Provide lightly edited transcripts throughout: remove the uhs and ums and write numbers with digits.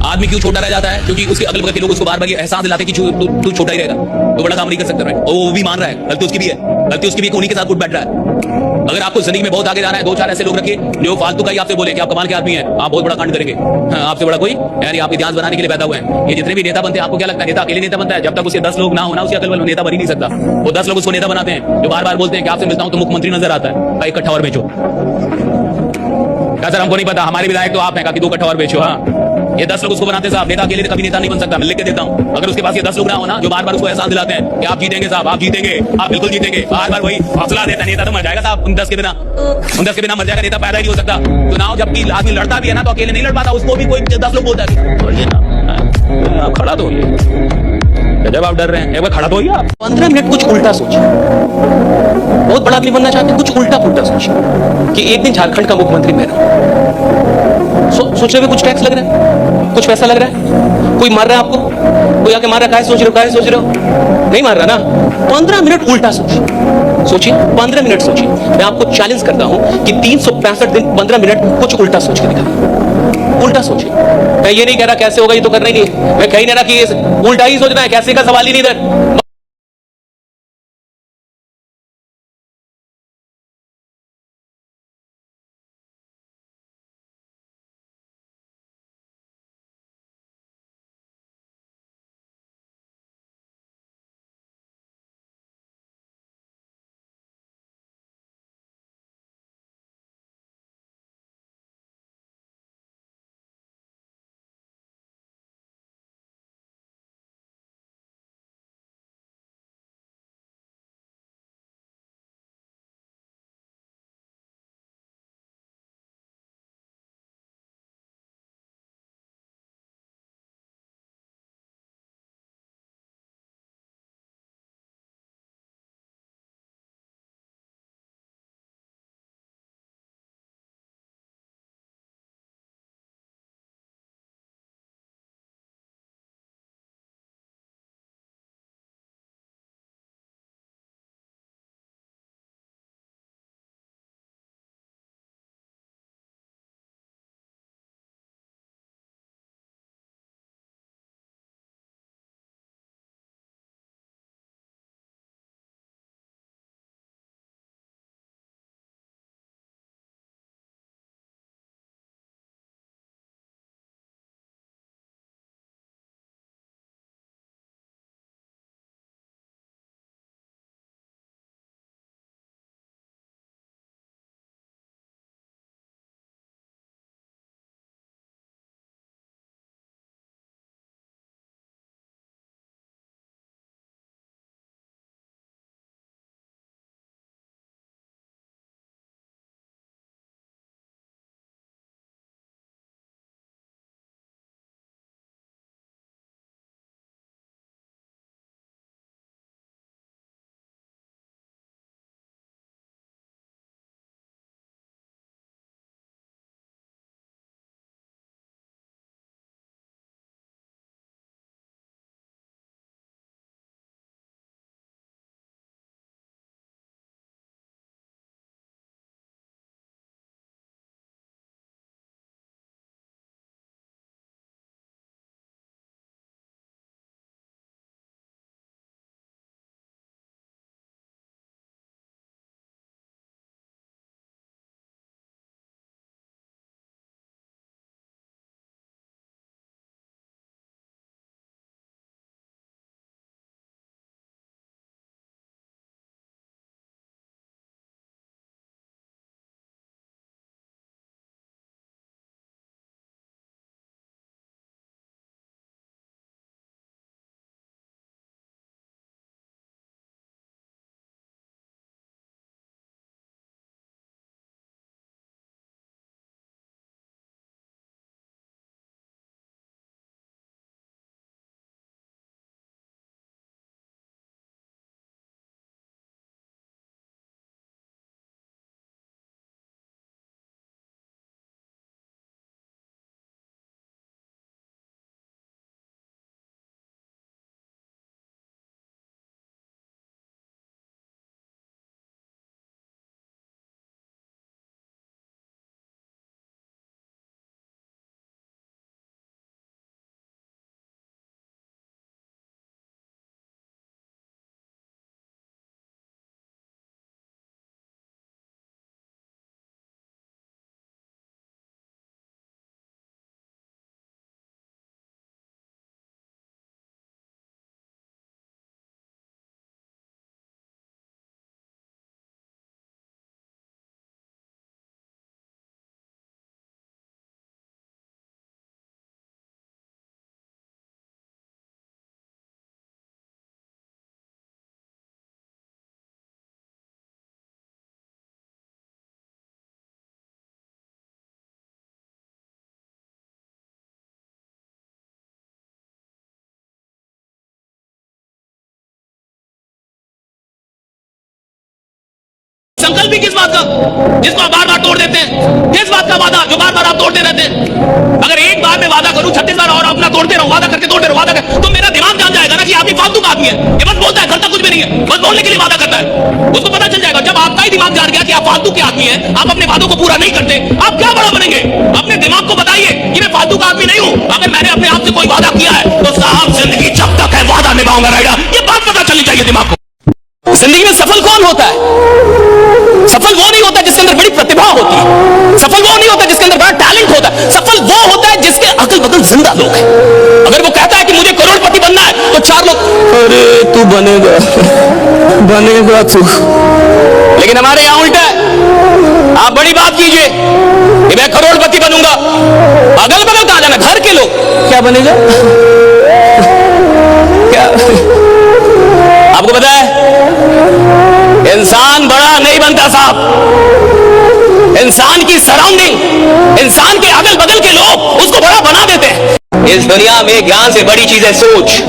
आदमी क्यों छोटा रह जाता है? क्योंकि उसके अगल बगल के लोग उसको बार बार ये एहसास दिलाते हैं कि तू छोटा ही रहेगा, तो बड़ा काम नहीं कर सकता। राइट? और वो भी मान रहा है, गलती उसकी भी है, गलती उसकी भी उन्हीं के साथ उठ बैठ रहा है। अगर आपको जिंदगी में बहुत आगे जाना है, दो चार ऐसे लोग रखिए जो फालतू का ही आपसे बोले कि आप कमाल के आदमी हैं, आप बहुत बड़ा कांड करेंगे। हाँ, आपसे बड़ा कोई यानी आप इतिहास बनाने के लिए पैदा हुए हैं। ये जितने भी नेता बनते हैं, आपको क्या लगता है नेता अकेले नेता बनता है? जब तक उसके 10 लोग ना होना, उसके अगल बगल नेता बन ही नहीं सकता। वो 10 लोग उसको नेता बनाते हैं, जो बार बार बोलते हैं कि आपसे मिलता हूं तो मुख्यमंत्री नजर आता है। इकट्ठा और बेचो। क्या सर हमको नहीं पता, हमारे विधायक तो आप हैं, काफी 2 कट्ठा और बेचो। हाँ, ये 10 लोग उसको बनाते साहब, नेता अकेले कभी नेता नहीं बन सकता। मैं लिख के देता हूं, अगर उसके पास ये 10 लोग ना होना जो बार बार उसको एहसास दिलाते हैं कि आप जीतेंगे साहब, आप जीतेंगे, आप बिल्कुल जीतेंगे, बार बार वही हौसला देता है, नेता तो मर जाएगा साहब। उन 10 के बिना मर जाएगा, नेता पैदा ही नहीं हो सकता। चुनाव जबकि आदमी लड़ता भी है ना, तो अकेले नहीं लड़ पाता, उसको भी कोई 10 लोग बोलता है तो ये ना आप खड़ा तो जब आप डर रहे हैं एक बार खड़ा तो होइए आप। 15 मिनट कुछ उल्टा सोचिए। बहुत बड़ा आदमी बनना चाहते हैं, कुछ उल्टा पुल्टा सोचिए कि एक दिन झारखंड का मुख्यमंत्री मैं रहूं। सोचने में कुछ टैक्स लग रहा है, कुछ पैसा लग रहा है, कोई मार रहा है आपको, कोई आके मार रहा है, सोच रहे हो नहीं मार रहा ना। 15 मिनट उल्टा सोचिए 15 मिनट सोचिए। मैं आपको चैलेंज करता हूं कि 365 दिन 15 मिनट कुछ उल्टा सोच के दिखाइए। उल्टा सोचिए। मैं ये नहीं कह रहा कैसे होगा, ये तो करना ही नहीं। मैं कह ही नहीं रहा कि उल्टा ही सोचना है, कैसे का सवाल ही नहीं इधर। संकल्प भी किस बात का जिसको आप बार बार तोड़ देते हैं? किस बात का वादा जो बार बार आप तोड़ते रहते हैं? अगर एक बार मैं वादा करूं 36 बार और अपना तोड़ते रहूं, वादा करके तोड़ते रहूं, वादा कर, तो मेरा दिमाग जान जाएगा ना कि आप ही फालतू का आदमी है। ये बस बोलता है, करता कुछ भी नहीं है, बस बोलने के लिए वादा करता है। उसको पता चल जाएगा जब आपका ही दिमाग जान गया कि आप फालतू के आदमी हैं, आप अपने वादों को पूरा नहीं करते, आप क्या बड़ा बनेंगे? अपने दिमाग को बताइए कि मैं फालतू का आदमी नहीं हूं। अगर मैंने अपने आप से कोई वादा किया है तो साहब जिंदगी जब तक है वादा निभाऊंगा राइडर, ये बात पता चलनी चाहिए दिमाग को। जिंदगी में सफल कौन होता है? सफल वो नहीं होता जिसके अंदर बड़ी प्रतिभा होती है। सफल वो नहीं होता जिसके अंदर बड़ा टैलेंट होता है। सफल वो होता है जिसके अगल बगल जिंदा लोग हैं। अगर वो कहता है कि मुझे करोड़पति बनना है तो 4 लोग, अरे तू बनेगा तू। लेकिन हमारे यहां उल्टा है। आप बड़ी बात कीजिए कि मैं करोड़पति बनूंगा, अगल बगल कहां जाना, घर के लोग क्या बनेगा, क्या आपको पता है? इंसान बड़ा नहीं बनता साहब, इंसान की सराउंडिंग, इंसान के अगल बगल के लोग उसको बड़ा बना देते हैं। इस दुनिया में ज्ञान से बड़ी चीज है सोच।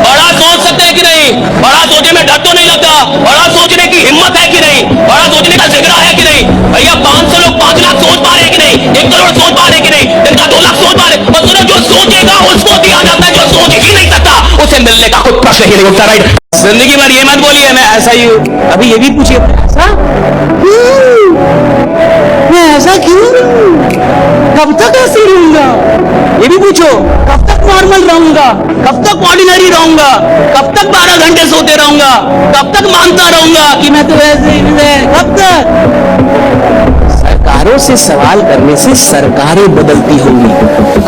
बड़ा सोच सकते हैं कि नहीं? बड़ा सोचने में डर तो नहीं लगता? बड़ा सोचने की हिम्मत है कि नहीं? बड़ा सोचने का जिगरा है कि नहीं? भैया 500 लोग 5 लाख सोच पा रहे कि नहीं? 1 करोड़ सोच पा रहे कि नहीं? जिनका 2 लाख सोच पा रहे, और सुनो, जो सोचेगा उसको दिया जाता है, जो सोच ही नहीं सकता उसे मिलने का खुद प्रश्न ही नहीं उठता। राइट? जिंदगी भर ये मत बोलिए मैं ऐसा ही हूं। अभी ये भी पूछिए, मैं ऐसा क्यों? कब तक ऐसे रहूंगा? ये भी पूछो, कब तक नॉर्मल रहूंगा? कब तक ऑर्डिनरी रहूंगा? कब तक 12 घंटे सोते रहूंगा? कब तक मानता रहूंगा कि मैं तो ऐसे ही हूं। कब तक? सरकारों से सवाल करने से सरकारें बदलती होंगी,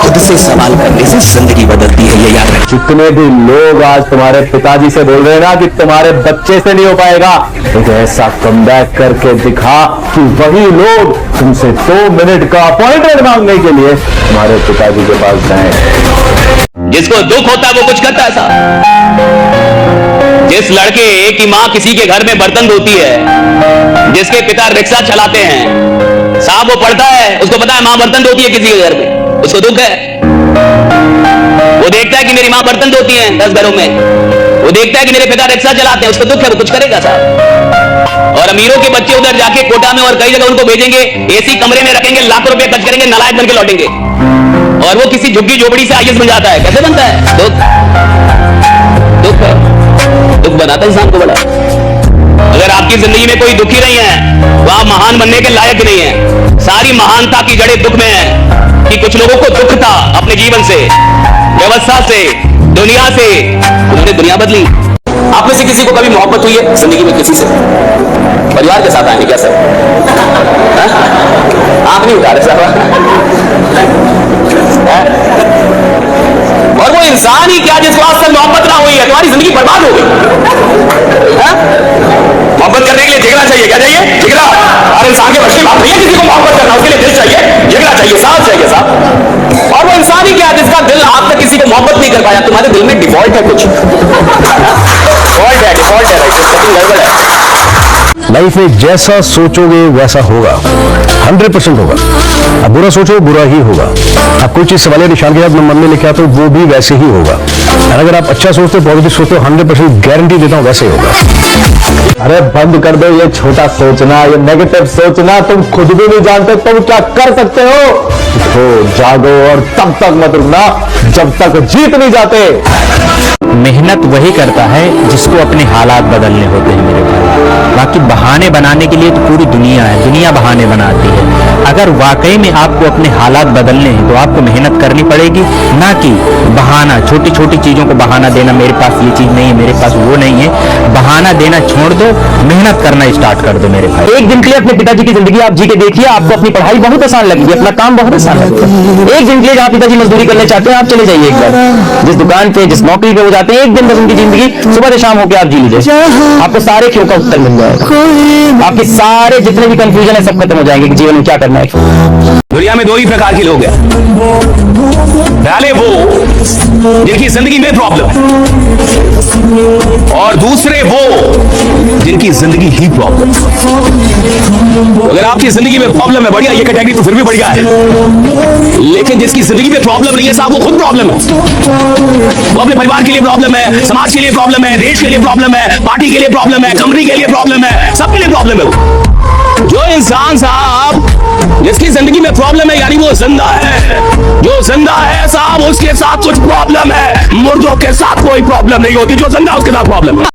खुद से सवाल करने से जिंदगी बदलती है, ये याद रखें। जितने भी लोग आज तुम्हारे पिताजी से बोल रहे हैं ना कि तुम्हारे बच्चे से नहीं हो पाएगा, एक ऐसा कमबैक करके दिखा कि वही लोग तुमसे 2 मिनट का अपॉइंटमेंट मांगने के लिए तुम्हारे पिताजी के पास जाएं। जिसको दुख होता है वो कुछ करता है साहब। जिस लड़के की माँ किसी के घर में बर्तन धोती है, जिसके पिता रिक्शा चलाते हैं साहब, वो पढ़ता है, उसको पता है माँ बर्तन धोती है किसी के घर में, उसको दुख है। वो देखता है कि मेरी माँ बर्तन धोती है 10 घरों में, वो देखता है कि मेरे पिता रिक्शा चलाते हैं, उसको दुख है, वो कुछ करेगा साहब। और अमीरों के बच्चे उधर जाके कोटा में और कई जगह उनको भेजेंगे, एसी कमरे में रखेंगे, लाखों रुपए खर्च करेंगे, नालायक बन के लौटेंगे, और वो किसी झुग्गी झोपड़ी से आईएएस बन जाता है। कैसे बनता है? दुख बनाता है इंसान को बड़ा। अगर आपकी जिंदगी में कोई दुखी नहीं है तो आप महान बनने के लायक नहीं है। सारी महानता की जड़ें दुख में है कि कुछ लोगों को दुख था अपने जीवन से, व्यवस्था से, दुनिया से, उन्होंने दुनिया बदली। आप में से किसी को कभी मोहब्बत हुई है जिंदगी में किसी से? परिवार के साथ आएंगे क्या सर? आंख नहीं उठा रहे साहब। और वो इंसान ही क्या जिसको आज तक मोहब्बत ना हुई है, तुम्हारी जिंदगी बर्बाद हो गई। मोहब्बत करने के लिए जिगरा चाहिए, क्या चाहिए? जिगरा। और इंसान के बच्चे बात नहीं है किसी को मोहब्बत करना, उसके लिए दिल चाहिए, जिगरा चाहिए, साथ चाहिए साहब। और वो इंसान ही क्या जिसका दिल आज तक किसी को मोहब्बत नहीं कर पाया? तुम्हारे दिल में डिफॉल्ट है, कुछ डिफॉल्ट है, गड़बड़ है। लाइफ में जैसा सोचोगे वैसा होगा, 100% होगा। अब बुरा सोचो बुरा ही होगा। आप कोई चीज सवालिया निशान के साथ मन में लेके आते हो वो भी वैसे ही होगा। और अगर आप अच्छा सोचते हो, पॉजिटिव सोचते हो, 100% गारंटी देता हूं वैसे ही होगा। अरे बंद कर दो ये छोटा सोचना, ये नेगेटिव सोचना। तुम खुद भी नहीं जानते तुम क्या कर सकते हो। तो जागो और तब तक मत रुकना जब तक जीत नहीं जाते। मेहनत वही करता है जिसको अपने हालात बदलने होते हैं मेरे भाई। बाकी बहाने बनाने के लिए तो पूरी दुनिया है, दुनिया बहाने बनाती है। अगर वाकई में आपको अपने हालात बदलने हैं तो आपको मेहनत करनी पड़ेगी, ना कि बहाना, छोटी छोटी चीजों को बहाना देना, मेरे पास ये चीज नहीं है, मेरे पास वो नहीं है। बहाना देना छोड़ दो, मेहनत करना स्टार्ट कर दो मेरे भाई। एक दिन के लिए अपने पिताजी की जिंदगी आप जी के देखिए, आपको अपनी पढ़ाई बहुत आसान लगेगी, अपना काम बहुत आसान लगेगा। एक दिन के लिए जहाँ पिताजी मजदूरी करने चाहते हैं आप चले जाइए एक बार, जिस दुकान पे, जिस नौकरी पे वो जाते हैं, एक दिन बस उनकी जिंदगी सुबह से शाम होकर आप जी लीजिए, आपको सारे क्यों का उत्तर मिल जाएगा। आपके सारे जितने भी कंफ्यूजन है सब खत्म हो जाएंगे कि जीवन में क्या करना है। दुनिया में 2 ही प्रकार के लोग हैं, पहले वो जिनकी जिंदगी में प्रॉब्लम है और दूसरे वो जिनकी जिंदगी ही प्रॉब्लम। अगर आपकी जिंदगी में प्रॉब्लम है, बढ़िया, ये कैटेगरी तो फिर भी बढ़िया है। लेकिन जिसकी जिंदगी में प्रॉब्लम नहीं है साहब, वो खुद प्रॉब्लम है। वो अपने परिवार के लिए प्रॉब्लम है, समाज के लिए प्रॉब्लम है, देश के लिए प्रॉब्लम है, पार्टी के लिए प्रॉब्लम है, कंपनी के लिए प्रॉब्लम है, सबके लिए प्रॉब्लम है। जो इंसान साहब जिसकी जिंदगी में प्रॉब्लम है, यानी वो जिंदा है। जो जिंदा है साहब, उसके साथ कुछ प्रॉब्लम है। मुर्दों के साथ कोई प्रॉब्लम नहीं होती। जो जिंदा उसके साथ प्रॉब्लम है।